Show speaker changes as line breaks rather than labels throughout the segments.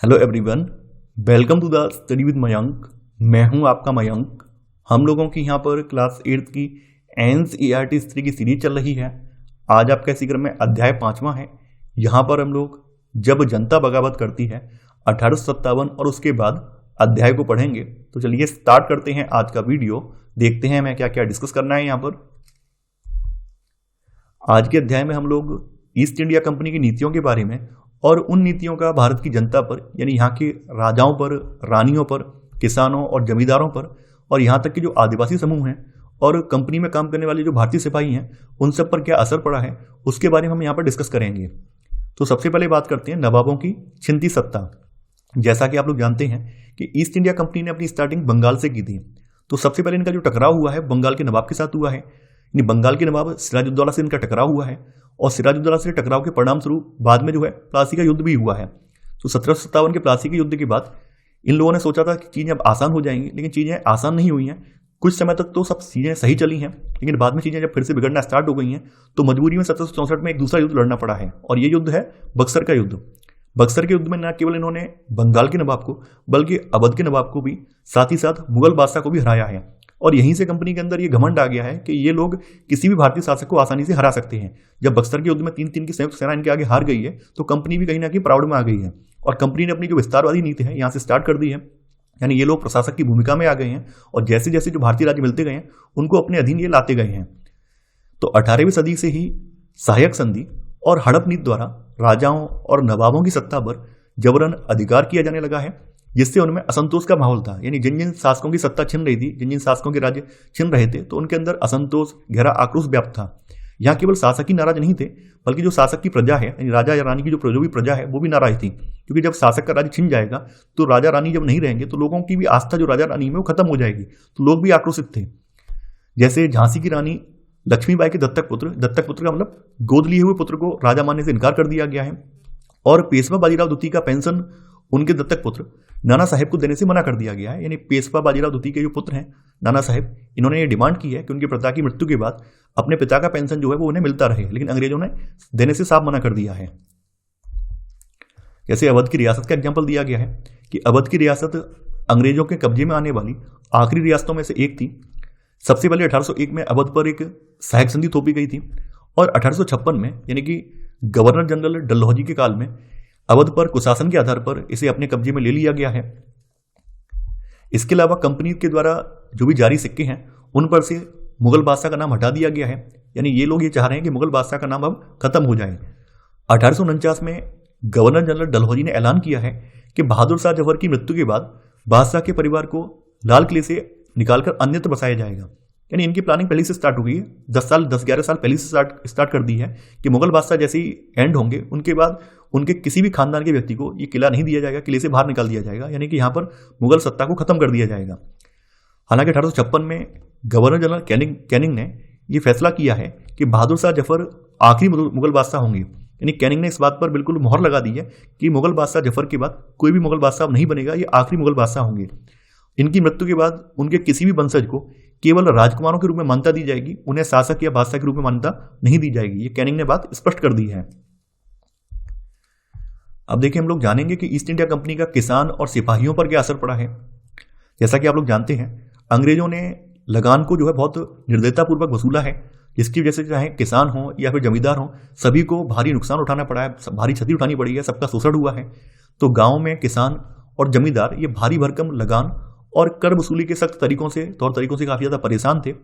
Hello everyone, welcome to the study with Mayank. मैं हूं आपका मयंक। हम लोगों की यहां पर क्लास 8 की एनसीईआरटी हिस्ट्री की सीरीज चल रही है। आज आपका इसी क्रम में अध्याय 5वां है। यहां पर हम लोग जब जनता बगावत करती है 1857 और उसके बाद अध्याय को पढ़ेंगे। तो चलिए स्टार्ट करते हैं आज का वीडियो। देखते हैं हमें क्या क्या डिस्कस करना है। यहाँ पर आज के अध्याय में हम लोग ईस्ट इंडिया कंपनी की नीतियों के बारे में और उन नीतियों का भारत की जनता पर, यानी यहाँ के राजाओं पर, रानियों पर, किसानों और जमींदारों पर, और यहाँ तक कि जो आदिवासी समूह हैं और कंपनी में काम करने वाले जो भारतीय सिपाही हैं, उन सब पर क्या असर पड़ा है उसके बारे में हम यहाँ पर डिस्कस करेंगे। तो सबसे पहले बात करते हैं नवाबों की छिनती सत्ता। जैसा कि आप लोग जानते हैं कि ईस्ट इंडिया कंपनी ने अपनी स्टार्टिंग बंगाल से की थी। तो सबसे पहले इनका जो टकराव हुआ है बंगाल के नवाब के साथ हुआ है। यानी बंगाल के नवाब सिराजुद्दौला से इनका टकराव हुआ है और सिराजुद्दौला से टकराव के परिणाम स्वरूप बाद में जो है प्लासी का युद्ध भी हुआ है। तो 1757 के प्लासी के युद्ध के बाद इन लोगों ने सोचा था कि चीज़ें अब आसान हो जाएंगी, लेकिन चीज़ें आसान नहीं हुई हैं। कुछ समय तक तो सब चीज़ें सही चली हैं, लेकिन बाद में चीज़ें जब फिर से बिगड़ना स्टार्ट हो गई हैं तो मजबूरी में 1764 में एक दूसरा युद्ध लड़ना पड़ा है, और ये युद्ध है बक्सर का युद्ध। बक्सर के युद्ध में न केवल इन्होंने बंगाल के नवाब को बल्कि अवध के नवाब को भी, साथ ही साथ मुगल बादशाह को भी हराया है। और यहीं से कंपनी के अंदर ये घमंड आ गया है कि ये लोग किसी भी भारतीय शासक को आसानी से हरा सकते हैं। जब बक्सर के युद्ध में 3-3 की संयुक्त सेना इनके आगे हार गई है तो कंपनी भी कहीं ना कहीं प्राउड में आ गई है, और कंपनी ने अपनी जो विस्तारवादी नीति है यहाँ से स्टार्ट कर दी है। यानी ये लोग प्रशासक की भूमिका में आ गए हैं और जैसे जैसे जो भारतीय राज्य मिलते गए हैं उनको अपने अधीन ये लाते गए हैं। तो 18वीं सदी से ही सहायक संधि और हड़प नीति द्वारा राजाओं और नवाबों की सत्ता पर जबरन अधिकार किया जाने लगा है, जिससे उनमें असंतोष का माहौल था। यानी जिन जिन शासकों की सत्ता छिन रही थी, जिन जिन शासकों के राज्य छिन रहे थे, तो उनके अंदर असंतोष, गहरा आक्रोश व्याप्त था। यहाँ केवल शासक ही नाराज नहीं थे, बल्कि जो शासक की प्रजा है, यानी राजा या रानी की जो भी प्रजा है, वो भी नाराज थी। क्योंकि जब शासक का राज्य छिन जाएगा तो राजा रानी जब नहीं रहेंगे तो लोगों की भी आस्था जो राजा रानी में वो खत्म हो जाएगी, तो लोग भी आक्रोशित थे। जैसे झांसी की रानी लक्ष्मीबाई के दत्तक पुत्र का मतलब गोद लिए हुए पुत्र को राजा मानने से इनकार कर दिया गया है, और पेशवा बाजीराव द्वितीय का पेंशन उनके दत्तक पुत्र नाना साहेब को देने से मना कर दिया गया है। यानी पेशवा बाजीराव द्वितीय के जो पुत्र हैं नाना साहेब, इन्होंने ये डिमांड की है कि उनके पिता की मृत्यु के बाद अपने पिता का पेंशन जो है वो उन्हें मिलता रहे, लेकिन अंग्रेजों ने देने से साफ मना कर दिया है। जैसे अवध की रियासत का एग्जाम्पल दिया गया है कि अवध की रियासत अंग्रेजों के कब्जे में आने वाली आखिरी रियासतों में से एक थी। सबसे पहले 1801 में अवध पर एक सहायक संधि थोपी गई थी, और 1856 में यानी कि गवर्नर जनरल डलहौजी के काल में अवध पर कुशासन के आधार पर इसे अपने कब्जे में ले लिया गया है। इसके अलावा कंपनी के द्वारा जो भी जारी सिक्के हैं उन पर से मुगल बादशाह का नाम हटा दिया गया है। यानी ये लोग ये चाह रहे हैं कि मुगल बादशाह का नाम अब खत्म हो जाए। 1849 में गवर्नर जनरल डलहौजी ने ऐलान किया है कि बहादुर शाह जफर की मृत्यु के बाद बादशाह के परिवार को लाल किले से निकालकर अन्यत्र बसाया जाएगा। यानी इनकी प्लानिंग पहले से स्टार्ट हो गई है। 10-11 साल पहले से स्टार्ट कर दी है कि मुगल बादशाह जैसे ही एंड होंगे उनके बाद उनके किसी भी खानदान के व्यक्ति को ये किला नहीं दिया जाएगा, किले से बाहर निकाल दिया जाएगा। यानी कि यहाँ पर मुगल सत्ता को खत्म कर दिया जाएगा। हालांकि 1856 में गवर्नर जनरल कैनिंग ने यह फैसला किया है कि बहादुर शाह जफर आखिरी मुगल बादशाह होंगे। यानी कैनिंग ने इस बात पर बिल्कुल मोहर लगा दी है कि मुगल बादशाह जफर के बाद कोई भी मुगल बादशाह नहीं बनेगा, ये आखिरी मुगल बादशाह होंगे। इनकी मृत्यु के बाद उनके किसी भी वंशज को केवल राजकुमारों के रूप में मान्यता दी जाएगी, उन्हें शासक या बादशाह के रूप में मान्यता नहीं दी जाएगी। ये कैनिंग ने बात स्पष्ट कर दी है। अब देखिए, हम लोग जानेंगे कि ईस्ट इंडिया कंपनी का किसान और सिपाहियों पर क्या असर पड़ा है। जैसा कि आप लोग जानते हैं, अंग्रेजों ने लगान को जो है बहुत निर्दयतापूर्वक वसूला है, जिसकी वजह से चाहे किसान हो या फिर जमींदार हो, सभी को भारी नुकसान उठाना पड़ा है, भारी क्षति उठानी पड़ी है, सबका शोषण हुआ है। तो गाँव में किसान और जमींदार ये भारी भरकम लगान और कर वसूली के सख्त तौर तरीकों से काफ़ी ज़्यादा परेशान थे।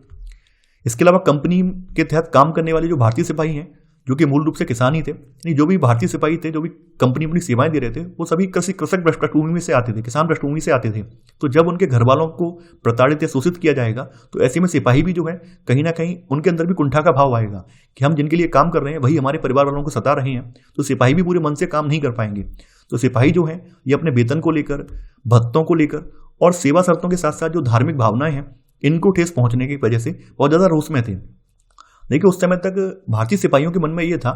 इसके अलावा कंपनी के तहत काम करने वाले जो भारतीय सिपाही हैं, जो कि मूल रूप से किसान ही थे, यानी जो भी भारतीय सिपाही थे, जो भी कंपनी अपनी सेवाएं दे रहे थे, वो सभी कृषक पृष्ठभूमि से आते थे, किसान पृष्ठभूमि से आते थे। तो जब उनके घर वालों को प्रताड़ित या शोषित किया जाएगा तो ऐसे में सिपाही भी जो है कहीं ना कहीं उनके अंदर भी कुंठा का भाव आएगा कि हम जिनके लिए काम कर रहे हैं वही हमारे परिवार वालों को सता रहे हैं। तो सिपाही भी पूरे मन से काम नहीं कर पाएंगे। तो सिपाही जो है ये अपने वेतन को लेकर, भत्तों को लेकर और सेवा शर्तों के साथ साथ जो धार्मिक भावनाएं हैं इनको ठेस पहुंचने की वजह से बहुत ज़्यादा रोष में थे। देखिए, उस समय तक भारतीय सिपाहियों के मन में ये था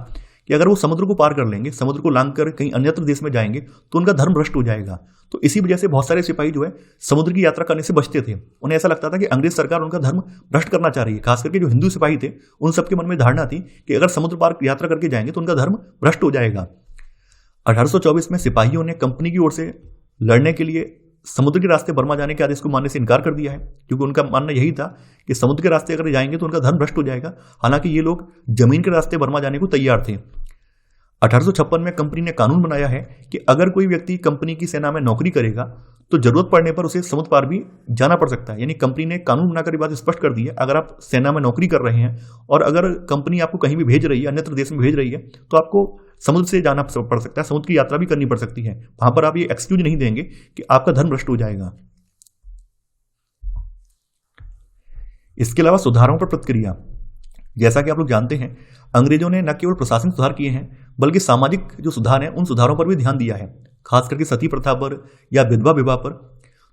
कि अगर वो समुद्र को पार कर लेंगे, समुद्र को लांघ कर कहीं अन्यत्र देश में जाएंगे तो उनका धर्म भ्रष्ट हो जाएगा। तो इसी वजह से बहुत सारे सिपाही जो है समुद्र की यात्रा करने से बचते थे। उन्हें ऐसा लगता था कि अंग्रेज सरकार उनका धर्म भ्रष्ट करना चाह रही है। खास करके जो हिंदू सिपाही थे उन सबके मन में धारणा थी कि अगर समुद्र पार यात्रा करके जाएंगे तो उनका धर्म भ्रष्ट हो जाएगा। 1824 में सिपाहियों ने कंपनी की ओर से लड़ने के लिए समुद्र के रास्ते बर्मा जाने के आदेश को मानने से इनकार कर दिया है, क्योंकि उनका मानना यही था कि समुद्र के रास्ते अगर जाएंगे तो उनका धन भ्रष्ट हो जाएगा। हालांकि ये लोग जमीन के रास्ते बर्मा जाने को तैयार थे। 1856 में कंपनी ने कानून बनाया है कि अगर कोई व्यक्ति कंपनी की सेना में नौकरी करेगा तो जरूरत पड़ने पर उसे समुद्र पार भी जाना पड़ सकता है। यानी कंपनी ने कानून बनाकर बात स्पष्ट कर दी है, अगर आप सेना में नौकरी कर रहे हैं और अगर कंपनी आपको कहीं भी भेज रही है, अन्यत्र देश में भेज रही है, तो आपको समुद्र से जाना पड़ सकता है, समुद्र की यात्रा भी करनी पड़ सकती है। वहां पर आप ये एक्सक्यूज नहीं देंगे कि आपका धन भ्रष्ट हो जाएगा। इसके अलावा सुधारों पर प्रतिक्रिया, जैसा कि आप लोग जानते हैं, अंग्रेजों ने न केवल प्रशासनिक सुधार किए हैं बल्कि सामाजिक जो सुधार हैं उन सुधारों पर भी ध्यान दिया है, खास करके सती प्रथा पर या विधवा विवाह पर।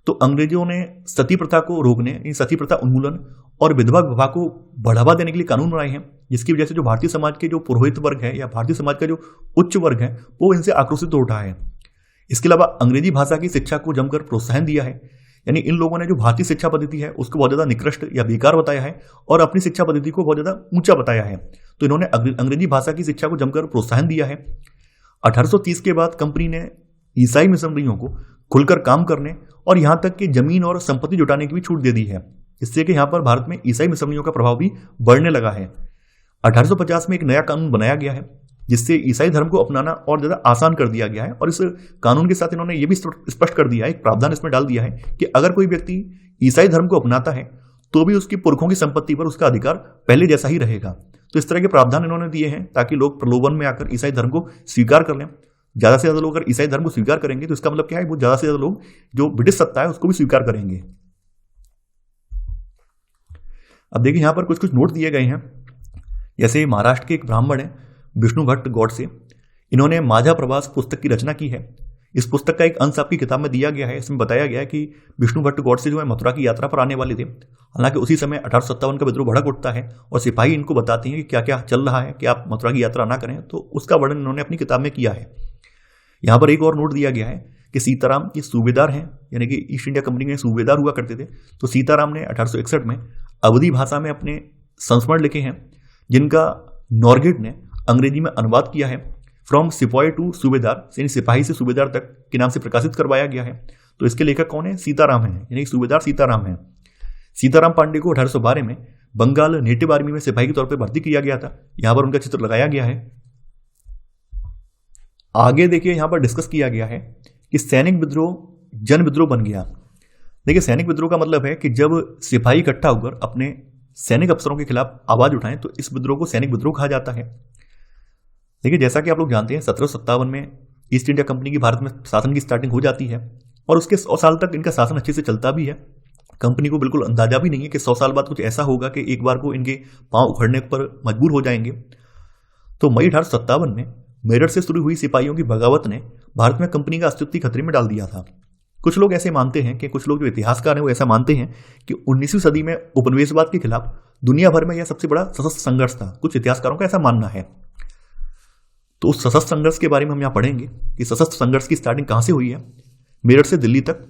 तो अंग्रेजों ने सती प्रथा को रोकने, सती प्रथा उन्मूलन और विधवा विवाह को बढ़ावा देने के लिए कानून बनाए हैं, जिसकी वजह से जो भारतीय समाज के जो पुरोहित वर्ग है या भारतीय समाज का जो उच्च वर्ग है वो इनसे आक्रोशित हो उठा है। इसके अलावा अंग्रेजी भाषा की शिक्षा को जमकर प्रोत्साहन दिया है। यानी इन लोगों ने जो भारतीय शिक्षा पद्धति है उसको बहुत ज्यादा निकृष्ट या बेकार बताया है और अपनी शिक्षा पद्धति को बहुत ज्यादा ऊंचा बताया है। तो इन्होंने अंग्रेजी भाषा की शिक्षा को जमकर प्रोत्साहन दिया है। 1830 के बाद कंपनी ने ईसाई मिशनरियों को खुलकर काम करने और यहां तक कि जमीन और संपत्ति जुटाने की भी छूट दे दी है, इससे कि यहां पर भारत में ईसाई मिशनरियों का प्रभाव भी बढ़ने लगा है। 1850 में एक नया कानून बनाया गया है जिससे ईसाई धर्म को अपनाना और ज्यादा आसान कर दिया गया है, और इस कानून के साथ इन्होंने ये भी स्पष्ट कर दिया है, एक प्रावधान इसमें डाल दिया है कि अगर कोई व्यक्ति ईसाई धर्म को अपनाता है तो भी उसकी पुरखों की संपत्ति पर उसका अधिकार पहले जैसा ही रहेगा। तो इस तरह के प्रावधान इन्होंने दिए हैं ताकि लोग प्रलोभन में आकर ईसाई धर्म को स्वीकार कर लें। ज्यादा से ज्यादा लोग अगर ईसाई धर्म को स्वीकार करेंगे तो इसका मतलब क्या है, वो ज्यादा से ज्यादा लोग जो ब्रिटिश सत्ता है उसको भी स्वीकार करेंगे। अब देखिए यहां पर कुछ कुछ नोट दिए गए हैं। जैसे महाराष्ट्र के एक ब्राह्मण है विष्णु भट्ट गौडसे, इन्होंने माझा प्रवास पुस्तक की रचना की है। इस पुस्तक का एक अंश आपकी किताब में दिया गया है। इसमें बताया गया है कि विष्णु भट्ट गौडसे जो है मथुरा की यात्रा पर आने वाले थे। हालांकि उसी समय 1857 का विद्रोह भड़क उठता है और सिपाही इनको बताते हैं कि क्या क्या चल रहा है कि आप मथुरा की यात्रा ना करें, तो उसका वर्णन इन्होंने अपनी किताब में किया है। यहाँ पर एक और नोट दिया गया है कि सीताराम ये सूबेदार हैं, यानी कि ईस्ट इंडिया कंपनी के सूबेदार हुआ करते थे। तो सीताराम ने 1861 में अवधी भाषा में अपने संस्मरण लिखे हैं, जिनका नॉर्गेट ने अंग्रेजी में अनुवाद किया है। फ्रॉम सिपाही टू सूबेदार, यानी सिपाही से सूबेदार तक के नाम से प्रकाशित करवाया गया है। तो इसके लेखक कौन है? सीताराम है, यानी सूबेदार सीताराम है। सीताराम पांडे को 1812 में बंगाल नेटिव आर्मी में सिपाही के तौर पर भर्ती किया गया था। यहां पर उनका चित्र लगाया गया है। आगे देखिए यहां पर डिस्कस किया गया है कि सैनिक विद्रोह जन विद्रोह बन गया। देखिए सैनिक विद्रोह का मतलब है कि जब सिपाही इकट्ठा होकर अपने सैनिक अफसरों के खिलाफ आवाज उठाएं तो इस विद्रोह को सैनिक विद्रोह कहा जाता है। देखिए जैसा कि आप लोग जानते हैं 1757 में ईस्ट इंडिया कंपनी की भारत में शासन की स्टार्टिंग हो जाती है और उसके 100 साल तक इनका शासन अच्छे से चलता भी है। कंपनी को बिल्कुल अंदाजा भी नहीं है कि 100 साल बाद कुछ ऐसा होगा कि एक बार को इनके पांव उखड़ने पर मजबूर हो जाएंगे। तो मई 1857 में मेरठ से शुरू हुई सिपाहियों की बगावत ने भारत में कंपनी का अस्तित्व खतरे में डाल दिया था। कुछ लोग ऐसे मानते हैं कि कुछ लोग जो इतिहासकार हैं वो ऐसा मानते हैं कि 19वीं सदी में उपनिवेशवाद के खिलाफ दुनिया भर में यह सबसे बड़ा सशस्त्र संघर्ष था। कुछ इतिहासकारों का ऐसा मानना है। तो उस सशस्त्र संघर्ष के बारे में हम यहाँ पढ़ेंगे कि सशस्त्र संघर्ष की स्टार्टिंग कहां से हुई है। मेरठ से दिल्ली तक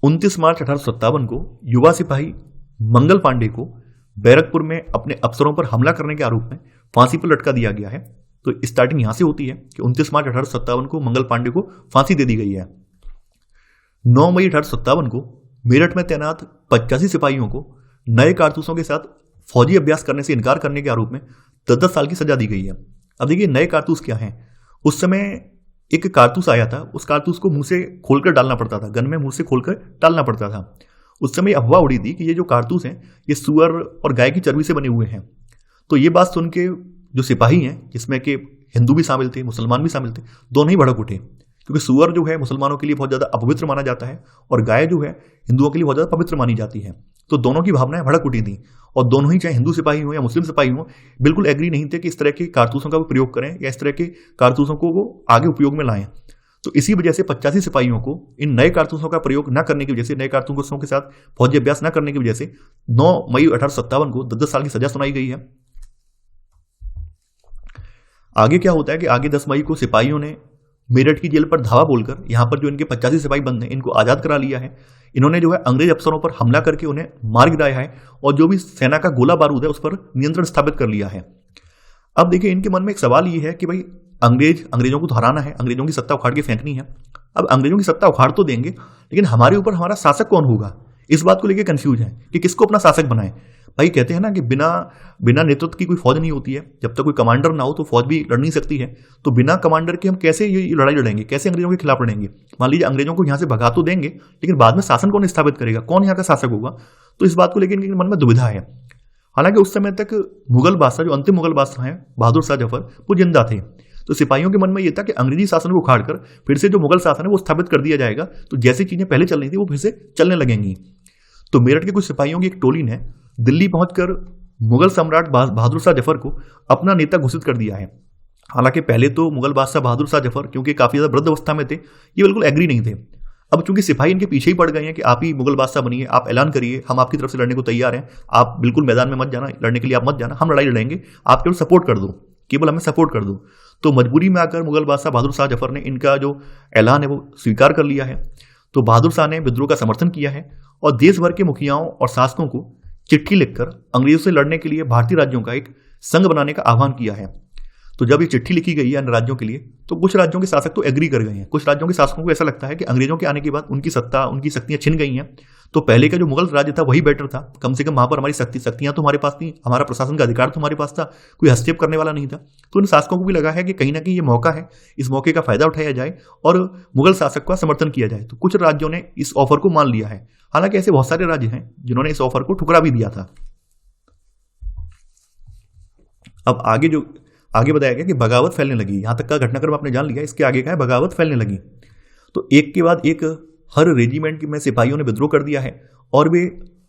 29 मार्च 1857 को युवा सिपाही मंगल पांडे को बैरकपुर में अपने अफसरों पर हमला करने के आरोप में फांसी पर लटका दिया गया है। तो स्टार्टिंग यहां से होती है कि 29 मार्च 1857 को मंगल पांडे को फांसी दे दी गई है। 9 मई 1857 को मेरठ में तैनात 85 सिपाहियों को नए कारतूसों के साथ फौजी अभ्यास करने से इनकार करने के आरोप में 10-10 साल की सजा दी गई है। अब देखिए नए कारतूस क्या हैं। उस समय एक कारतूस आया था, उस कारतूस को मुंह से खोलकर डालना पड़ता था, गन में मुंह से खोलकर डालना पड़ता था। उस समय अफवाह उड़ी थी कि ये जो कारतूस हैं ये सुअर और गाय की चर्बी से बने हुए हैं। तो ये बात सुन के जो सिपाही हैं, जिसमें कि हिंदू भी शामिल थे, मुसलमान भी शामिल थे, दोनों ही भड़क उठे, क्योंकि सुअर जो है मुसलमानों के लिए बहुत ज्यादा अपवित्र माना जाता है और गाय जो है हिंदुओं के लिए बहुत ज्यादा पवित्र मानी जाती है। तो दोनों की भावनाएं भड़क उठी थी और दोनों ही, चाहे हिंदू सिपाही हो या मुस्लिम सिपाही हो, बिल्कुल एग्री नहीं थे कि इस तरह के कारतूसों का वो प्रयोग करें या इस तरह के कारतूसों को वो आगे उपयोग में लाएं। तो इसी वजह से 85 सिपाहियों को इन नए कारतूसों का प्रयोग न करने की वजह से, नए कारतूसों के साथ फौजी अभ्यास न करने की वजह से 9 मई 1857 को 10-10 साल की सजा सुनाई गई है। आगे क्या होता है कि आगे 10 मई को सिपाहियों ने मेरठ की जेल पर धावा बोलकर यहाँ पर जो इनके 85 सिपाही बंद हैं इनको आजाद करा लिया है। इन्होंने जो है अंग्रेज अफसरों पर हमला करके उन्हें मार गिराया है और जो भी सेना का गोला बारूद है उस पर नियंत्रण स्थापित कर लिया है। अब देखिए इनके मन में एक सवाल ये है कि भाई अंग्रेजों को तो हराना है, अंग्रेजों की सत्ता उखाड़ के फेंकनी है। अब अंग्रेजों की सत्ता उखाड़ तो देंगे, लेकिन हमारे ऊपर हमारा शासक कौन होगा, इस बात को लेकर कंफ्यूज है कि किसको अपना शासक बनाए। भाई कहते हैं ना कि बिना नेतृत्व की कोई फौज नहीं होती है, जब तक कोई कमांडर ना हो तो फौज भी लड़ नहीं सकती है। तो बिना कमांडर के हम कैसे ये लड़ाई लड़ेंगे, कैसे अंग्रेजों के खिलाफ लड़ेंगे। मान लीजिए अंग्रेजों को यहाँ से भगा तो देंगे, लेकिन बाद में शासन कौन स्थापित करेगा, कौन यहाँ का शासक होगा। तो इस बात को लेकर इनके मन में दुविधा है। हालांकि उस समय तक मुगल बादशाह, जो अंतिम मुगल बादशाह हैं बहादुर शाह जफर, वो जिंदा थे। तो सिपाहियों के मन में ये था कि अंग्रेजी शासन को उखाड़कर फिर से जो मुगल शासन है वो स्थापित कर दिया जाएगा, तो जैसी चीजें पहले चल रही थी वो फिर से चलने लगेंगी। तो मेरठ के कुछ सिपाहियों की एक टोली ने दिल्ली पहुंचकर मुगल सम्राट बहादुर शाह जफर को अपना नेता घोषित कर दिया है। हालांकि पहले तो मुगल बादशाह बहादुर शाह जफर, क्योंकि काफी ज्यादा वृद्ध अवस्था में थे, ये बिल्कुल एग्री नहीं थे। अब चूंकि सिपाही इनके पीछे ही पड़ गए हैं कि आप ही मुगल बादशाह बनिए, आप ऐलान करिए, हम आपकी तरफ से लड़ने को तैयार हैं, आप बिल्कुल मैदान में मत जाना, लड़ने के लिए आप मत जाना, हम लड़ाई लड़ेंगे, आप केवल सपोर्ट कर दो, केवल हमें सपोर्ट कर दो। तो मजबूरी में आकर मुगल बादशाह बहादुर शाह जफर ने इनका जो ऐलान है वो स्वीकार कर लिया है। तो बहादुर शाह ने विद्रोह का समर्थन किया है और देश भर के मुखियाओं और शासकों को चिट्ठी लिखकर अंग्रेजों से लड़ने के लिए भारतीय राज्यों का एक संघ बनाने का आह्वान किया है। तो जब ये चिट्ठी लिखी गई है अन्य राज्यों के लिए, तो कुछ राज्यों के शासक तो एग्री कर गए हैं, कुछ राज्यों के शासकों को ऐसा लगता है कि अंग्रेजों के आने के बाद उनकी सत्ता, उनकी शक्तियां छिन गई हैं, तो पहले का जो मुगल राज्य था वही बेटर था, कम से कम वहां पर हमारी शक्तियां तो हमारे पास थी, हमारा प्रशासन का अधिकार तो हमारे पास था, कोई हस्तक्षेप करने वाला नहीं था। तो इन शासकों को भी लगा है कि कहीं ना कहीं ये मौका है, इस मौके का फायदा उठाया जाए और मुगल शासक का समर्थन किया जाए। तो कुछ राज्यों ने इस ऑफर को मान लिया है। हालांकि ऐसे बहुत सारे राज्य हैं जिन्होंने इस ऑफर को ठुकरा भी दिया था। अब आगे बताया गया कि बगावत फैलने लगी। यहां तक का घटनाक्रम आपने जान लिया, इसके आगे का है बगावत फैलने लगी। तो एक के बाद एक हर रेजिमेंट में सिपाहियों ने विद्रोह कर दिया है और वे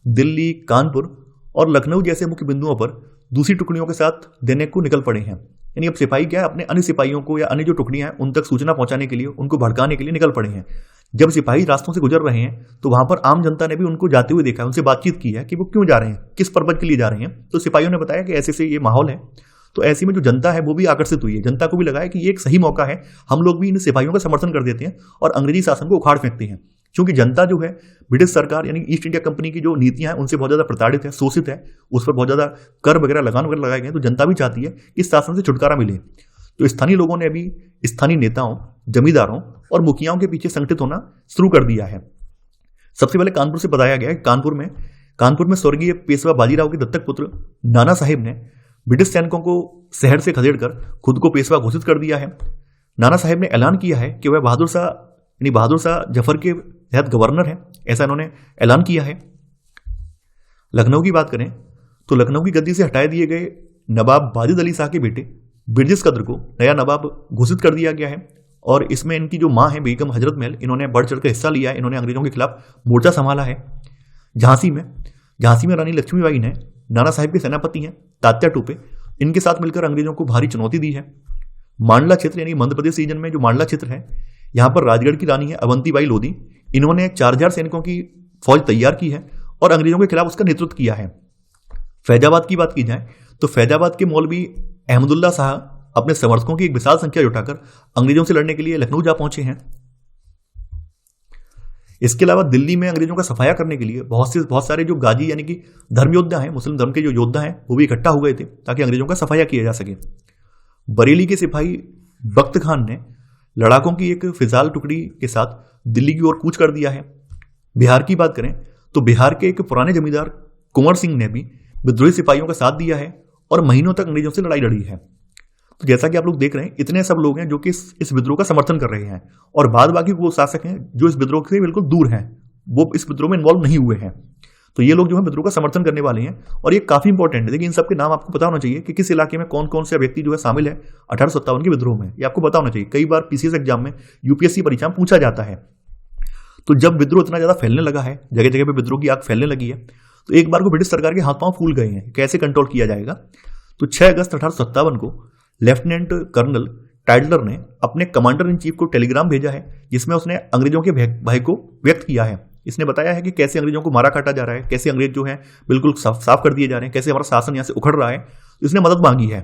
दिल्ली, कानपुर और लखनऊ जैसे मुख्य बिंदुओं पर दूसरी टुकड़ियों के साथ देने को निकल पड़े हैं। यानी अब सिपाही क्या है, अपने अन्य सिपाहियों को या अन्य जो टुकड़ियां हैं उन तक सूचना पहुंचाने के लिए, उनको भड़काने के लिए निकल पड़े हैं। जब सिपाही रास्तों से गुजर रहे हैं तो वहां पर आम जनता ने भी उनको जाते हुए देखा है, उनसे बातचीत की है कि वो क्यों जा रहे हैं, किस पर्पज के लिए जा रहे हैं। तो सिपाहियों ने बताया कि ऐसे से ये माहौल है। तो ऐसी में जो जनता है वो भी आकर्षित हुई है, जनता को भी लगा है कि ये एक सही मौका है, हम लोग भी इन सिपाहियों का समर्थन कर देते हैं और अंग्रेजी शासन को उखाड़ फेंकते हैं। क्योंकि जनता जो है ब्रिटिश सरकार यानी ईस्ट इंडिया कंपनी की जो नीतियां हैं उनसे बहुत ज्यादा प्रताड़ित है, शोषित है, उस पर बहुत ज्यादा कर वगैरह लगान वगैरह लगाए गए। तो जनता भी चाहती है कि इस शासन से छुटकारा मिले। तो स्थानीय लोगों ने अभी स्थानीय नेताओं, जमींदारों और मुखियाओं के पीछे संगठित होना शुरू कर दिया है। सबसे पहले कानपुर से बताया गया है। कानपुर में स्वर्गीय पेशवा बाजीराव के दत्तक पुत्र नाना साहिब ने ब्रिटिश सैनिकों को शहर से खदेड़कर खुद को पेशवा घोषित कर दिया है। नाना साहिब ने ऐलान किया है कि वह बहादुर शाह जफर के तहत गवर्नर है, ऐसा इन्होंने ऐलान किया है। लखनऊ की बात करें तो लखनऊ की गद्दी से हटाए दिए गए नवाब वाजिद अली शाह के बेटे बिरजिस कद्र को नया नवाब घोषित कर दिया गया है और इसमें इनकी जो मां है बेगम हजरत महल, इन्होंने बढ़ चढ़ कर हिस्सा लिया है, इन्होंने अंग्रेजों के खिलाफ मोर्चा संभाला है। झांसी में रानी लक्ष्मीबाई ने नाना साहिब के सेनापति हैं तात्या टोपे, इनके साथ मिलकर अंग्रेजों को भारी चुनौती दी है। मांडला क्षेत्र यानी मध्य प्रदेश रीजन में जो मांडला क्षेत्र है, यहाँ पर राजगढ़ की रानी है अवंतीबाई लोधी, इन्होंने 4000 सैनिकों की फौज तैयार की है और अंग्रेजों के खिलाफ उसका नेतृत्व किया है। फैजाबाद की बात की जाए तो फैजाबाद के मौलवी अहमदुल्ला शाह अपने समर्थकों की एक विशाल संख्या जुटाकर अंग्रेजों से लड़ने के लिए लखनऊ जा पहुंचे हैं। इसके अलावा दिल्ली में अंग्रेजों का सफाया करने के लिए बहुत सारे जो गाजी यानी कि धर्म योद्धा हैं, मुस्लिम धर्म के जो योद्धा हैं, वो भी इकट्ठा हो गए थे ताकि अंग्रेजों का सफाया किया जा सके। बरेली के सिपाही बख्त खान ने लड़ाकों की एक फिजाल टुकड़ी के साथ दिल्ली की ओर कूच कर दिया है। बिहार की बात करें तो बिहार के एक पुराने जमींदार कुंवर सिंह ने भी विद्रोही सिपाहियों का साथ दिया है और महीनों तक अंग्रेजों से लड़ाई लड़ी है। तो जैसा कि आप लोग देख रहे हैं, इतने सब लोग हैं जो कि इस विद्रोह का समर्थन कर रहे हैं और बाद बाकी वो शासक हैं जो इस विद्रोह से बिल्कुल दूर हैं, वो इस विद्रोह में इन्वॉल्व नहीं हुए हैं। तो ये लोग जो है विद्रोह का समर्थन करने वाले हैं और ये काफी इंपॉर्टेंट है। देखिए इन सबके नाम आपको पता होना चाहिए कि किस इलाके में कौन कौन से व्यक्ति जो है शामिल है 1857 के विद्रोह में, ये आपको पता होना चाहिए। कई बार पीसीएस एग्जाम में, यूपीएससी परीक्षा में पूछा जाता है। तो जब विद्रोह इतना ज्यादा फैलने लगा है, जगह जगह पे विद्रोह की आग फैलने लगी है, तो एक बार को ब्रिटिश सरकार के हाथ पांव फूल गए हैं, कैसे कंट्रोल किया जाएगा। तो 6 अगस्त 1857 को लेफ्टिनेंट कर्नल टाइडलर ने अपने कमांडर इन चीफ को टेलीग्राम भेजा है, जिसमें उसने अंग्रेजों के भय को व्यक्त किया है। इसने बताया है कि कैसे अंग्रेजों को मारा काटा जा रहा है, कैसे अंग्रेज जो है बिल्कुल साफ कर दिए जा रहे हैं, कैसे हमारा शासन यहां से उखड़ रहा है। इसने मदद मांगी है।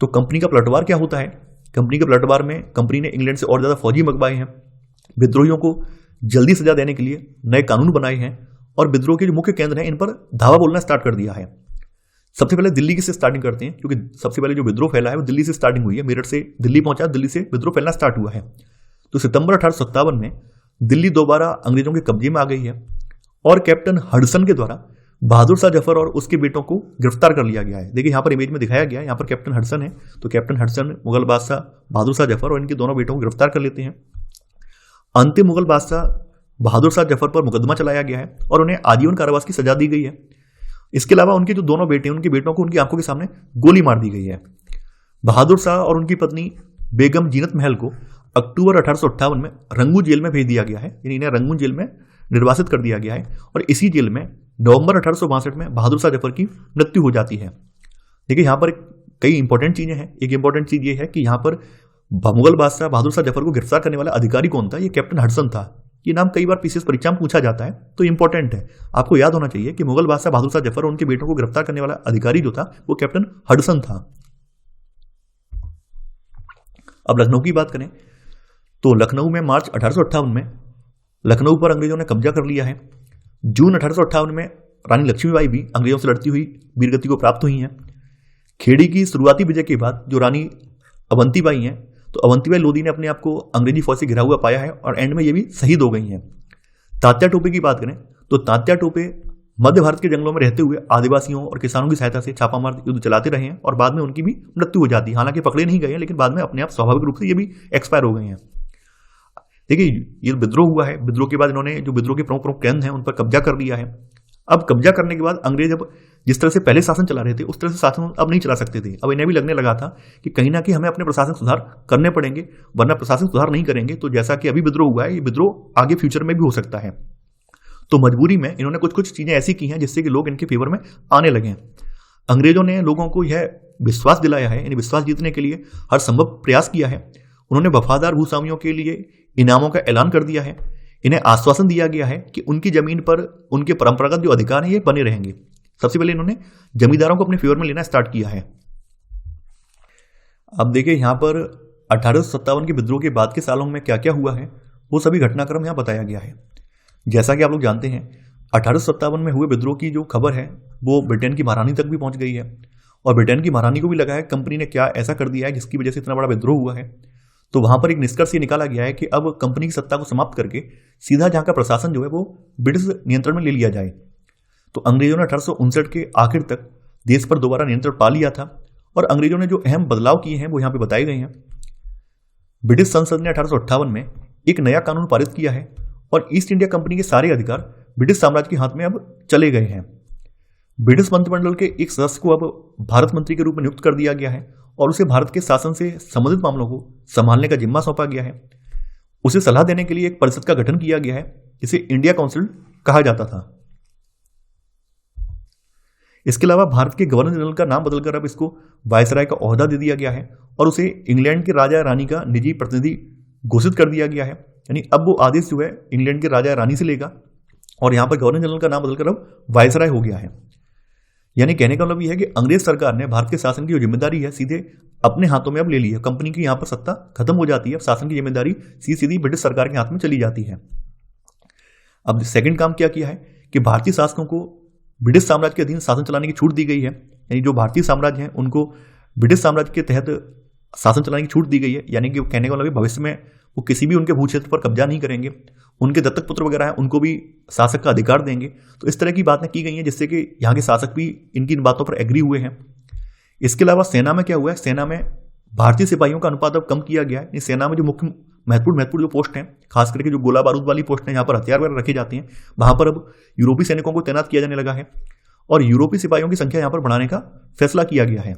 तो कंपनी का पलटवार क्या होता है? कंपनी के पलटवार में कंपनी ने इंग्लैंड से और ज्यादा फौजी मंगवाए हैं, विद्रोहियों को जल्दी सजा देने के लिए नए कानून बनाए हैं और विद्रोह के जो मुख्य केंद्र हैं इन पर धावा बोलना स्टार्ट कर दिया है। सबसे पहले दिल्ली की से स्टार्टिंग करते हैं, क्योंकि सबसे पहले जो विद्रोह फैला है वो दिल्ली से स्टार्टिंग हुई है। मेरठ से दिल्ली पहुंचा, दिल्ली से विद्रोह फैलना स्टार्ट हुआ है। तो सितंबर 1857 में दिल्ली दोबारा अंग्रेजों के कब्जे में आ गई है और कैप्टन हडसन के द्वारा बहादुर शाह जफर और उसके बेटों को गिरफ्तार कर लिया गया है। देखिए यहाँ पर इमेज में दिखाया गया है, यहाँ पर कैप्टन हडसन है, तो कैप्टन हडसन मुगल बादशाह बहादुर शाह जफर और इनके दोनों बेटों को गिरफ्तार कर लेते हैं। अंतिम मुगल बादशाह बहादुर शाह जफर पर मुकदमा चलाया गया है और उन्हें आजीवन कारावास की सजा दी गई है। इसके अलावा उनके जो दोनों बेटे हैं, उनके बेटों को उनकी आंखों के सामने गोली मार दी गई है। बहादुर शाह और उनकी पत्नी बेगम जीनत महल को अक्टूबर 1858 में रंगून जेल में भेज दिया गया है, यानी इन्हें रंगून जेल में निर्वासित कर दिया गया है। और इसी जेल में नवंबर 1862 में बहादुर शाह जफर की मृत्यु हो जाती है। देखिए यहाँ पर कई इंपॉर्टेंट चीजें हैं। एक इंपॉर्टेंट चीज ये है कि यहाँ पर मुगल बादशाह बहादुर शाह जफर को गिरफ्तार करने वाला अधिकारी कौन था? ये कैप्टन हडसन था। ये नाम कई बार पीसीएस परीक्षा में पूछा जाता है, तो इंपॉर्टेंट है, आपको याद होना चाहिए कि मुगल बादशाह बहादुर शाह जफर और उनके बेटों को गिरफ्तार करने वाला अधिकारी जो था वो कैप्टन हडसन था। अब लखनऊ की बात करें तो लखनऊ में मार्च 1858 में लखनऊ पर अंग्रेजों ने कब्जा कर लिया है। जून 1858 में रानी लक्ष्मीबाई भी अंग्रेजों से लड़ती हुई वीरगति को प्राप्त हुई हैं। खेड़ी की शुरुआती विजय के बाद जो रानी अवंतीबाई हैं, तो अवंतीबाई लोधी ने अपने आप को अंग्रेजी फौज से घिरा हुआ पाया है और एंड में ये भी शहीद हो गई हैं। तात्या टोपे की बात करें तो तात्या टोपे मध्य भारत के जंगलों में रहते हुए आदिवासियों और किसानों की सहायता से छापामार युद्ध चलाते रहे हैं और बाद में उनकी भी मृत्यु हो जाती है। हालांकि पकड़े नहीं गए हैं, लेकिन बाद में अपने आप स्वाभाविक रूप से ये भी एक्सपायर हो गए हैं। देखिए ये विद्रोह हुआ है, विद्रोह के बाद इन्होंने जो विद्रोह के प्रमुख प्रमुख केंद्र हैं उन पर कब्जा कर लिया है। अब कब्जा करने के बाद अंग्रेज अब जिस तरह से पहले शासन चला रहे थे उस तरह से शासन अब नहीं चला सकते थे। अब इन्हें भी लगने लगा था कि कहीं ना कहीं हमें अपने प्रशासनिक सुधार करने पड़ेंगे, वरना प्रशासनिक सुधार नहीं करेंगे तो जैसा कि अभी विद्रोह हुआ है, ये विद्रोह आगे फ्यूचर में भी हो सकता है। तो मजबूरी में इन्होंने कुछ कुछ चीजें ऐसी की हैं जिससे कि लोग इनके फेवर में आने लगे। अंग्रेजों ने लोगों को यह विश्वास दिलाया है, यानी विश्वास जीतने के लिए हर संभव प्रयास किया है। उन्होंने वफादार भूस्वामियों के लिए इनामों का ऐलान कर दिया है। इन्हें आश्वासन दिया गया है कि उनकी जमीन पर उनके परंपरागत जो अधिकार हैं ये बने रहेंगे। सबसे पहले इन्होंने जमींदारों को अपने फेवर में लेना स्टार्ट किया है। अब देखिए यहाँ पर 1857 के विद्रोह के बाद के सालों में क्या क्या हुआ है वो सभी घटनाक्रम यहाँ बताया गया है। जैसा कि आप लोग जानते हैं 1857 में हुए विद्रोह की जो खबर है वो ब्रिटेन की महारानी तक भी पहुंच गई है और ब्रिटेन की महारानी को भी लगा है कंपनी ने क्या ऐसा कर दिया है जिसकी वजह से इतना बड़ा विद्रोह हुआ है। तो वहां पर एक निष्कर्ष ये निकाला गया है कि अब कंपनी की सत्ता को समाप्त करके सीधा जहां का प्रशासन जो है वो ब्रिटिश नियंत्रण में ले लिया जाए। तो अंग्रेजों ने 1859 के आखिर तक देश पर दोबारा नियंत्रण पा लिया था और अंग्रेजों ने जो अहम बदलाव किए हैं वो यहाँ पे बताए गए हैं। ब्रिटिश संसद ने 1858 में एक नया कानून पारित किया है और ईस्ट इंडिया कंपनी के सारे अधिकार ब्रिटिश साम्राज्य के हाथ में अब चले गए हैं। ब्रिटिश मंत्रिमंडल के एक सदस्य को अब भारत मंत्री के रूप में नियुक्त कर दिया गया है और उसे भारत के शासन से संबंधित मामलों को संभालने का जिम्मा सौंपा गया है। उसे सलाह देने के लिए एक परिषद का गठन किया गया है जिसे इंडिया काउंसिल कहा जाता था। इसके अलावा भारत के गवर्नर जनरल का नाम बदलकर अब इसको वायसराय का ओहदा दे दिया गया है और उसे इंग्लैंड के राजा रानी का निजी प्रतिनिधि घोषित कर दिया गया है। यानी अब वो आदेश जो है इंग्लैंड के राजा रानी से लेगा और यहां पर गवर्नर जनरल का नाम बदलकर अब वायसराय हो गया है। यानी कहने का मतलब यह है कि अंग्रेज सरकार ने भारत के शासन की जो जिम्मेदारी है सीधे अपने हाथों में अब ले ली है। कंपनी की यहां पर सत्ता खत्म हो जाती है, अब शासन की जिम्मेदारी सीधी ब्रिटिश सरकार के हाथ में चली जाती है। अब सेकंड काम क्या किया है कि भारतीय शासकों को ब्रिटिश साम्राज्य के अधीन शासन चलाने की छूट दी गई है। यानी जो भारतीय साम्राज्य है उनको ब्रिटिश साम्राज्य के तहत शासन चलाने की छूट दी गई है। यानी कि कहने का मतलब भविष्य में वो किसी भी उनके भू क्षेत्र पर कब्जा नहीं करेंगे, उनके दत्तक पुत्र वगैरह हैं उनको भी शासक का अधिकार देंगे। तो इस तरह की बातें की गई हैं जिससे कि यहाँ के शासक भी इनकी इन बातों पर एग्री हुए हैं। इसके अलावा सेना में क्या हुआ है, सेना में भारतीय सिपाहियों का अनुपात अब कम किया गया है। सेना में जो मुख्य महत्वपूर्ण जो पोस्ट हैं, खास करके जो गोला बारूद वाली पोस्ट हैं, यहाँ पर हथियार वगैरह रखे जाते हैं, वहां पर अब यूरोपीय सैनिकों को तैनात किया जाने लगा है और यूरोपीय सिपाहियों की संख्या यहाँ पर बढ़ाने का फैसला किया गया है।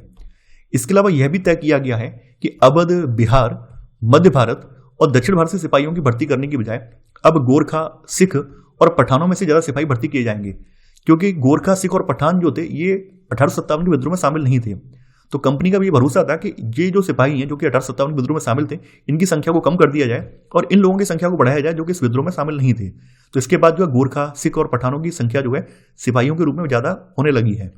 इसके अलावा यह भी तय किया गया है कि अवध, बिहार, मध्य भारत और दक्षिण भारत से सिपाहियों की भर्ती करने की बजाय अब गोरखा, सिख और पठानों में से ज्यादा सिपाही भर्ती किए जाएंगे, क्योंकि गोरखा, सिख और पठान जो थे ये 1857 के विद्रोह में शामिल नहीं थे। तो कंपनी का भी भरोसा था कि ये जो सिपाही हैं जो कि 1857 के विद्रोह में शामिल थे, इनकी संख्या को कम कर दिया जाए और इन लोगों की संख्या को बढ़ाया जाए जो कि इस विद्रोह में शामिल नहीं थे। तो इसके बाद जो है गोरखा, सिख और पठानों की संख्या जो है सिपाहियों के रूप में ज्यादा होने लगी है।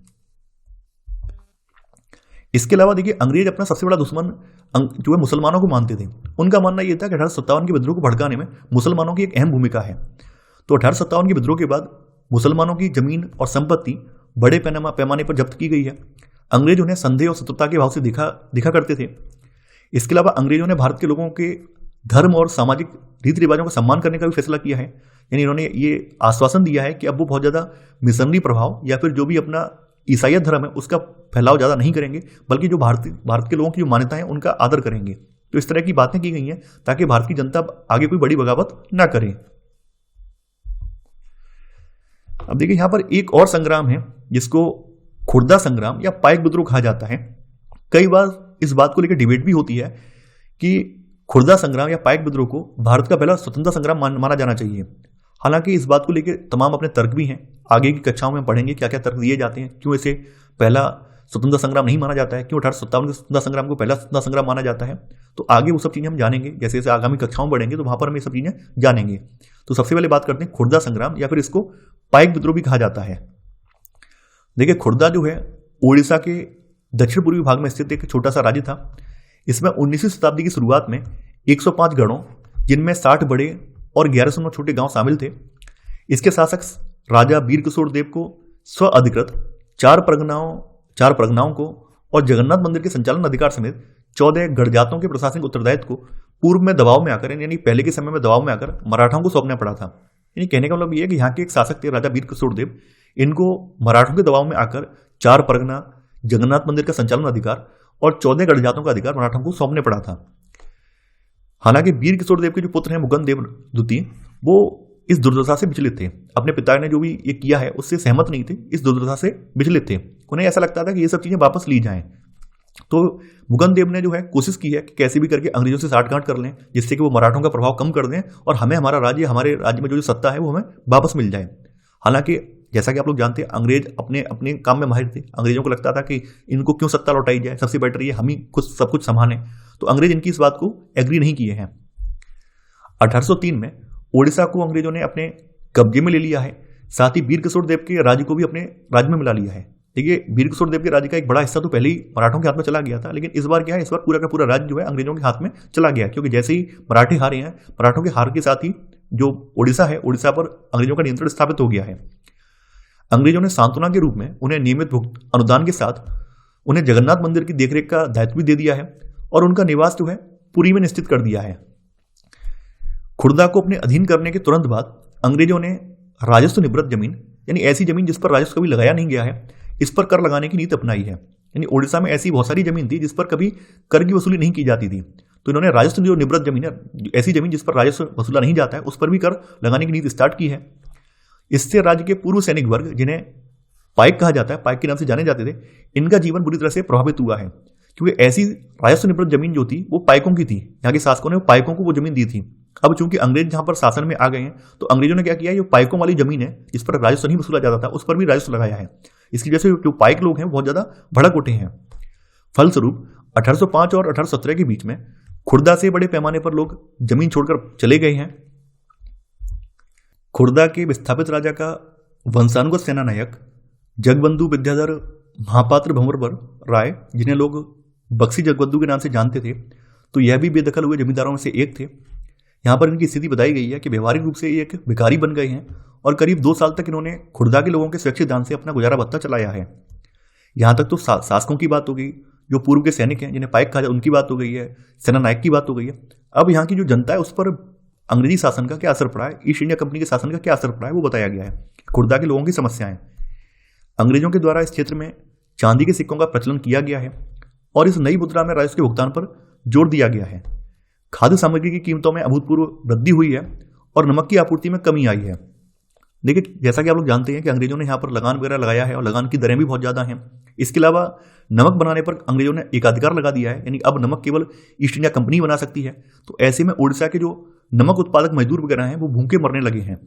इसके अलावा देखिए अंग्रेज अपना सबसे बड़ा दुश्मन जो है मुसलमानों को मानते थे। उनका मानना यह था कि 1857 के विद्रोह को भड़काने में मुसलमानों की एक अहम भूमिका है। तो 1857 के विद्रोह के बाद मुसलमानों की जमीन और संपत्ति बड़े पैमाने पर जब्त की गई है। अंग्रेज उन्हें संदेह और शत्रुता के भाव से दिखा करते थे। इसके अलावा अंग्रेजों ने भारत के लोगों के धर्म और सामाजिक रीति रिवाजों का सम्मान करने का भी फैसला किया है। यानी इन्होंने ये आश्वासन दिया है कि अब वो बहुत ज़्यादा मिशनरी प्रभाव या फिर जो भी अपना ईसाईयत धर्म है उसका फैलाव ज़्यादा नहीं करेंगे, बल्कि जो भारत के लोगों की जो मान्यताएं हैं उनका आदर करेंगे। तो इस तरह की बातें की गई हैं ताकि भारत की जनता आगे कोई बड़ी बगावत ना करे। अब देखिए यहाँ पर एक और संग्राम है जिसको खुर्दा संग्राम या पाइक विद्रोह कहा जाता है। कई बार इस बात को लेकर डिबेट भी होती है कि खुर्दा संग्राम या पाइक विद्रोह को भारत का पहला स्वतंत्रता संग्राम माना जाना चाहिए। हालांकि इस बात को लेकर तमाम अपने तर्क भी हैं। आगे की कक्षाओं में पढ़ेंगे क्या क्या तर्क दिए जाते हैं, क्यों इसे पहला स्वतंत्रता संग्राम नहीं माना जाता है, क्यों 1857 के स्वतंत्रता संग्राम को पहला स्वतंत्रता संग्राम माना जाता है। तो आगे वो सब चीज़ें हम जानेंगे, जैसे जैसे आगामी कक्षाओं में बढ़ेंगे तो वहां पर हम ये सब चीज़ें जानेंगे। तो सबसे पहले बात करते हैं खुर्दा संग्राम या फिर इसको पाइक विद्रोह भी कहा जाता है। देखिए खुर्दा जो है ओडिशा के दक्षिण पूर्वी भाग में स्थित एक छोटा सा राज्य था। इसमें 19वीं शताब्दी की शुरुआत में 105 गढ़ों, जिनमें 60 बड़े और 1109 छोटे गांव शामिल थे। इसके शासक राजा वीर किशोर देव को स्व अधिकृत 4 परगनाओं को और जगन्नाथ मंदिर के संचालन अधिकार समेत 14 गढ़जातों के प्रशासनिक उत्तरदायित्व को पूर्व में दबाव में आकर, यानी पहले के समय में दबाव में आकर मराठाओं को सौंपना पड़ा था। यानी कहने का मतलब ये है कि यहाँ के एक शासक थे राजा वीर किशोर देव, इनको मराठों के दबाव में आकर 4 परगना, जगन्नाथ मंदिर का संचालन अधिकार और 14 गढ़जातों का अधिकार मराठों को सौंपने पड़ा था। हालांकि वीर किशोर देव के जो पुत्र हैं मुगन देव द्वितीय, वो इस दुर्दशा से विचलित थे। अपने पिता ने जो भी ये किया है उससे सहमत नहीं थे, इस दुर्दशा से विचलित थे। उन्हें ऐसा लगता था कि ये सब चीजें वापस ली जाएं। तो मुगन देव ने जो है कोशिश की है कि कैसे भी करके अंग्रेजों से साठगांठ कर लें, जिससे कि वो मराठों का प्रभाव कम कर दें और हमें हमारे राज्य में जो सत्ता है वो हमें वापस मिल जाए। हालांकि जैसा कि आप लोग जानते हैं अंग्रेज अपने अपने काम में माहिर थे। अंग्रेजों को लगता था कि इनको क्यों सत्ता लौटाई जाए, सबसे बेटर ये हम ही सब कुछ संभालें। तो अंग्रेज इनकी इस बात को एग्री नहीं किए हैं। 1803 में ओडिशा को अंग्रेजों ने अपने कब्जे में ले लिया है। साथ ही वीर किशोर देव के राज्य को भी अपने राज्य में मिला लिया है। देखिए वीर किशोर देव के राज्य का एक बड़ा हिस्सा तो पहले ही मराठों के हाथ में चला गया था, लेकिन इस बार क्या है, इस बार पूरा का पूरा राज्य जो है अंग्रेजों के हाथ में चला गया, क्योंकि जैसे ही मराठे हारे हैं, मराठों के हार के साथ ही जो ओडिशा है, ओडिशा पर अंग्रेजों का नियंत्रण स्थापित हो गया है। अंग्रेजों ने सांत्वना के रूप में उन्हें नियमित अनुदान के साथ उन्हें जगन्नाथ मंदिर की देखरेख का दायित्व भी दे दिया है और उनका निवास जो है पुरी में निश्चित कर दिया है। खुर्दा को अपने अधीन करने के तुरंत बाद अंग्रेजों ने राजस्व निवृत्त जमीन, यानी ऐसी जमीन जिस पर राजस्व कभी लगाया नहीं गया है, इस पर कर लगाने की नीति अपनाई है। यानी ओडिशा में ऐसी बहुत सारी जमीन थी जिस पर कभी कर की वसूली नहीं की जाती थी, तो इन्होंने राजस्व जो निवृत्त जमीन है, ऐसी जमीन जिस पर राजस्व वसूला नहीं जाता है, उस पर भी कर लगाने की नीति स्टार्ट की है। इससे राज्य के पूर्व सैनिक वर्ग, जिन्हें पाइक कहा जाता है, पाइक के नाम से जाने जाते थे, इनका जीवन बुरी तरह से प्रभावित हुआ है, क्योंकि ऐसी राजस्व निवृत्त जमीन जो थी वो पाइकों की थी। यहाँ के शासकों ने पाइकों को वो जमीन दी थी। अब चूंकि अंग्रेज जहां पर शासन में आ गए हैं, तो अंग्रेजों ने क्या किया, ये पाइकों वाली जमीन है जिस पर राजस्व नहीं वसूला जाता था, उस पर भी राजस्व लगाया है। इसकी वजह से जो पाइक लोग हैं बहुत ज्यादा भड़क उठे हैं। फलस्वरूप 1805 और 1817 के बीच में खुर्दा से बड़े पैमाने पर लोग जमीन छोड़कर चले गए हैं। खुर्दा के विस्थापित राजा का वंशानुगत सेनानायक जगबंधु विद्याधर महापात्र भंवरवर राय, जिन्हें लोग बक्सी जगबंधु के नाम से जानते थे, तो यह भी बेदखल हुए जमींदारों में से एक थे। यहाँ पर इनकी स्थिति बताई गई है कि व्यवहारिक रूप से ये एक भिखारी बन गए हैं और करीब 2 साल तक इन्होंने खुर्दा के लोगों के स्वैच्छिक दान से अपना गुजारा भत्ता चलाया है। यहाँ तक तो शासकों की बात हो गई, जो पूर्व के सैनिक हैं जिन्हें पाइक कहा जाए उनकी बात हो गई है, सेना नायक की बात हो गई है। अब यहाँ की जो जनता है उस पर अंग्रेजी शासन का क्या असर पड़ा है, ईस्ट इंडिया कंपनी के शासन का क्या असर पड़ा है, वो बताया गया है। खुर्दा के लोगों की समस्याएं, अंग्रेजों के द्वारा इस क्षेत्र में चांदी के सिक्कों का प्रचलन किया गया है और इस नई मुद्रा में राजस्व के भुगतान पर जोर दिया गया है। खाद्य सामग्री की कीमतों में अभूतपूर्व वृद्धि हुई है और नमक की आपूर्ति में कमी आई है। देखिए जैसा कि आप लोग जानते हैं कि अंग्रेजों ने यहाँ पर लगान वगैरह लगाया है और लगान की दरें भी बहुत ज़्यादा हैं। इसके अलावा नमक बनाने पर अंग्रेजों ने एकाधिकार लगा दिया है, यानी अब नमक केवल ईस्ट इंडिया कंपनी बना सकती है। तो ऐसे में ओडिशा के जो नमक उत्पादक मजदूर वगैरह हैं वो भूखे मरने लगे हैं।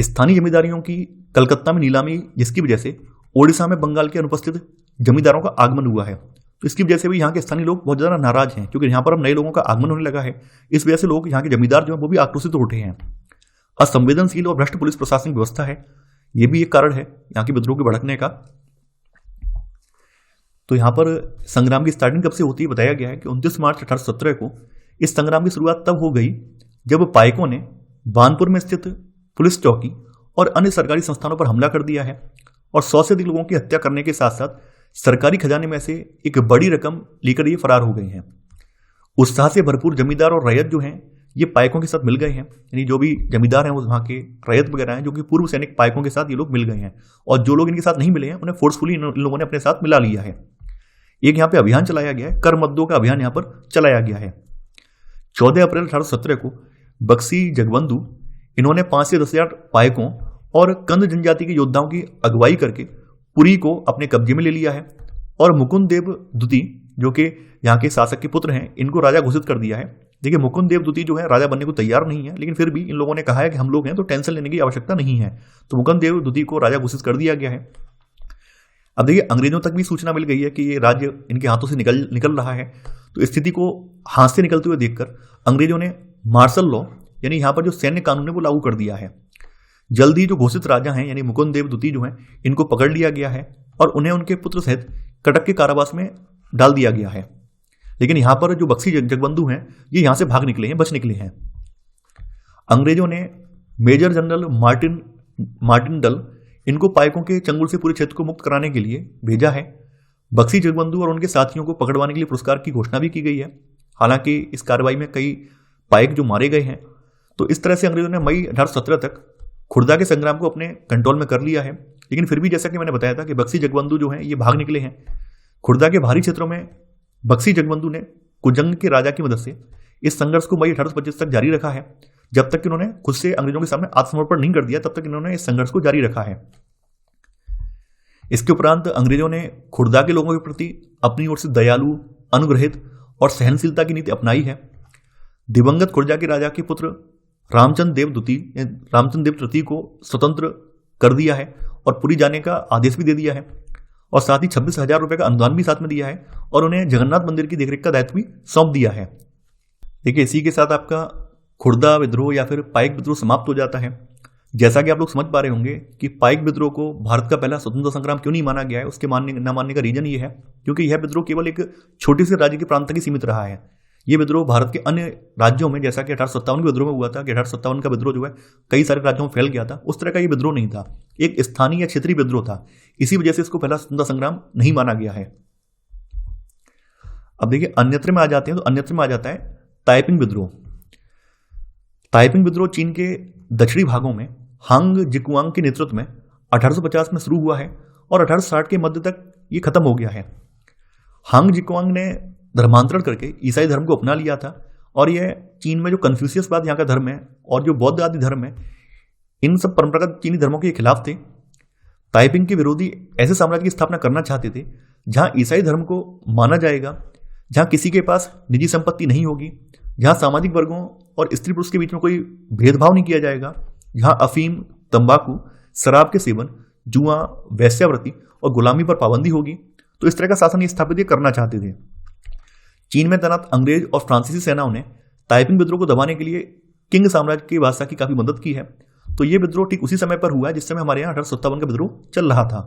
स्थानीय जमींदारियों की कलकत्ता में नीलामी, जिसकी वजह से ओडिशा में बंगाल के अनुपस्थित जमींदारों का आगमन हुआ है। तो इसकी वजह से भी यहाँ के स्थानीय लोग बहुत ज़्यादा नाराज हैं, क्योंकि यहाँ पर अब नए लोगों का आगमन होने लगा है। इस वजह से लोग, यहाँ के जमींदार जो है वो भी आक्रोशित हो उठे हैं। असंवेदनशील और भ्रष्ट पुलिस प्रशासनिक व्यवस्था है, ये भी एक कारण है यहाँ के विद्रोह के भड़कने का। तो यहाँ पर संग्राम की स्टार्टिंग कब से होती है बताया गया है कि 29 मार्च 1817 को इस संग्राम की शुरुआत तब हो गई जब पाइकों ने बानपुर में स्थित पुलिस चौकी और अन्य सरकारी संस्थानों पर हमला कर दिया है और 100 से अधिक लोगों की हत्या करने के साथ साथ सरकारी खजाने में से एक बड़ी रकम लेकर ये फरार हो गए हैं। उत्साह से भरपूर जमींदार और रैयत जो हैं ये पायकों के साथ मिल गए हैं, यानी जो भी जमींदार हैं वो वहाँ के रैयत वगैरह हैं जो कि पूर्व सैनिक पायकों के साथ ये लोग मिल गए हैं, और जो लोग इनके साथ नहीं मिले हैं उन्हें फोर्सफुली इन लोगों ने अपने साथ मिला लिया है। एक यहाँ पे अभियान चलाया गया है, कर मद्दों का अभियान यहाँ पर चलाया गया है। 14 अप्रैल 1817 को बक्सी जगबंधु इन्होंने 5 से 10 हजार पायकों और कंद जनजाति के योद्धाओं की अगुवाई करके पुरी को अपने कब्जे में ले लिया है, और मुकुंद देव द्वितीय जो कि यहाँ के शासक के पुत्र हैं इनको राजा घोषित कर दिया है। देखिए मुकुंद देव द्वितीय जो है राजा बनने को तैयार नहीं है, लेकिन फिर भी इन लोगों ने कहा है कि हम लोग हैं तो टेंशन लेने की आवश्यकता नहीं है, तो मुकुंद देव द्वितीय को राजा घोषित कर दिया गया है। अब देखिए अंग्रेजों तक भी सूचना मिल गई है कि ये राज्य इनके हाथों से निकल रहा है, तो स्थिति को हाथ से निकलते हुए देखकर अंग्रेजों ने मार्शल लॉ यानी यहाँ पर जो सैन्य कानून है वो लागू कर दिया है। जल्द ही जो घोषित राजा हैं यानी मुकुंद देव द्वितीय जो हैं इनको पकड़ लिया गया है और उन्हें उनके पुत्र सहित कटक के कारावास में डाल दिया गया है। लेकिन यहाँ पर जो बक्सी जगबंधु हैं ये यहाँ से भाग निकले हैं, बच निकले हैं। अंग्रेजों ने मेजर जनरल मार्टिन डल इनको पायकों के चंगुल से पूरे क्षेत्र को मुक्त कराने के लिए भेजा है। बक्सी जगबंधु और उनके साथियों को पकड़वाने के लिए पुरस्कार की घोषणा भी की गई है। हालांकि इस कार्रवाई में कई पायक जो मारे गए हैं। तो इस तरह से अंग्रेजों ने मई 1817 तक खुर्दा के संग्राम को अपने कंट्रोल में कर लिया है। लेकिन फिर भी जैसा कि मैंने बताया था कि बक्सी जगबंधु जो हैं ये भाग निकले हैं। खुर्दा के बाहरी क्षेत्रों में बक्सी जगबंधु ने कुजंग के राजा की मदद से इस संघर्ष को मई 1825 तक जारी रखा है। जब तक कि उन्होंने खुद से अंग्रेजों के सामने आत्मसमर्पण नहीं कर दिया तब तक इन्होंने इस संघर्ष को जारी रखा है। इसके उपरांत अंग्रेजों ने खुर्दा के लोगों के प्रति अपनी ओर से दयालु, अनुग्रहित और सहनशीलता की नीति अपनाई है। दिवंगत खुर्जा के राजा के पुत्र रामचंद्र देव तृतीय को स्वतंत्र कर दिया है और पुरी जाने का आदेश भी दे दिया है, और साथ ही 26,000 रुपए का अनुदान भी साथ में दिया है और उन्हें जगन्नाथ मंदिर की देखरेख का दायित्व भी सौंप दिया है। देखिए इसी के साथ आपका खुर्दा विद्रोह या फिर पाइक विद्रोह समाप्त हो जाता है। जैसा कि आप लोग समझ पा रहे होंगे कि पाइक विद्रोह को भारत का पहला स्वतंत्रता संग्राम क्यों नहीं माना गया है, उसके न मानने का रीजन ये है क्योंकि यह विद्रोह केवल एक छोटे से राज्य के प्रांत तक ही सीमित रहा है। ये विद्रोह भारत के अन्य राज्यों में, जैसा कि 1857 के विद्रोह में हुआ था कि 1857 का विद्रोह जो है कई सारे राज्यों में फैल गया था, उस तरह का ये विद्रोह नहीं था, एक स्थानीय या क्षेत्रीय विद्रोह था। इसी वजह से इसको पहला स्वतंत्रता संग्राम नहीं माना गया है। अब देखिए अन्यत्र में आ जाते हैं, तो अन्यत्र में आ जाता है ताइपिंग विद्रोह। ताइपिंग विद्रोह चीन के दक्षिणी भागों में हांग जिकुआंग के नेतृत्व में 1850 में शुरू हुआ है और 1860 के मध्य तक ये खत्म हो गया है। हांग जिकुआंग ने धर्मांतरण करके ईसाई धर्म को अपना लिया था और यह चीन में जो कन्फ्यूशियसवाद यहाँ का धर्म है और जो बौद्ध आदि धर्म है, इन सब परंपरागत चीनी धर्मों के खिलाफ थे। ताइपिंग के विरोधी ऐसे साम्राज्य की स्थापना करना चाहते थे जहाँ ईसाई धर्म को माना जाएगा, जहाँ किसी के पास निजी संपत्ति नहीं होगी, जहाँ सामाजिक वर्गों और स्त्री पुरुष के बीच में कोई भेदभाव नहीं किया जाएगा, जहाँ अफीम, तंबाकू, शराब के सेवन, जुआ, वैश्यावृत्ति और गुलामी पर पाबंदी होगी। तो इस तरह का शासन ये स्थापित करना चाहते थे। चीन में तैनात अंग्रेज और फ्रांसीसी सेनाओं ने ताइपिंग विद्रोह को दबाने के लिए किंग साम्राज्य के बादशाह की काफी मदद की है। तो ये विद्रोह ठीक उसी समय पर हुआ है जिस समय हमारे यहाँ 1857 का विद्रोह चल रहा था।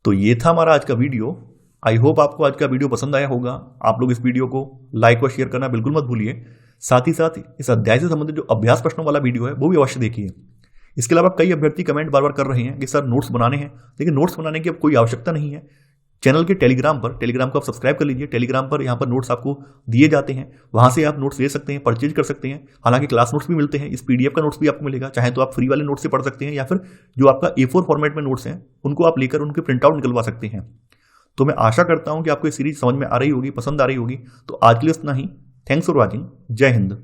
तो ये था हमारा आज का वीडियो। आई होप आपको आज का वीडियो पसंद आया होगा। आप लोग इस वीडियो को लाइक और शेयर करना बिल्कुल मत भूलिए। साथ ही साथ इस अध्याय से संबंधित जो अभ्यास प्रश्नों वाला वीडियो है वो भी अवश्य देखिए। इसके अलावा कई अभ्यर्थी कमेंट बार बार कर रहे हैं कि सर नोट्स बनाने हैं, लेकिन नोट्स बनाने की अब कोई आवश्यकता नहीं है। चैनल के टेलीग्राम को आप सब्सक्राइब कर लीजिए। टेलीग्राम पर यहाँ पर नोट्स आपको दिए जाते हैं, वहाँ से आप नोट्स ले सकते हैं, परचेज कर सकते हैं। हालांकि क्लास नोट्स भी मिलते हैं, इस पीडीएफ का नोट्स भी आपको मिलेगा। चाहे तो आप फ्री वाले नोट्स से पढ़ सकते हैं या फिर जो आपका A4 फॉर्मेट में नोट्स हैं उनको आप लेकर उनके प्रिंट आउट निकलवा सकते हैं। तो मैं आशा करता हूँ कि आपको ये सीरीज समझ में आ रही होगी, पसंद आ रही होगी। तो आज के लिए इतना ही। Thanks for watching. जय हिंद।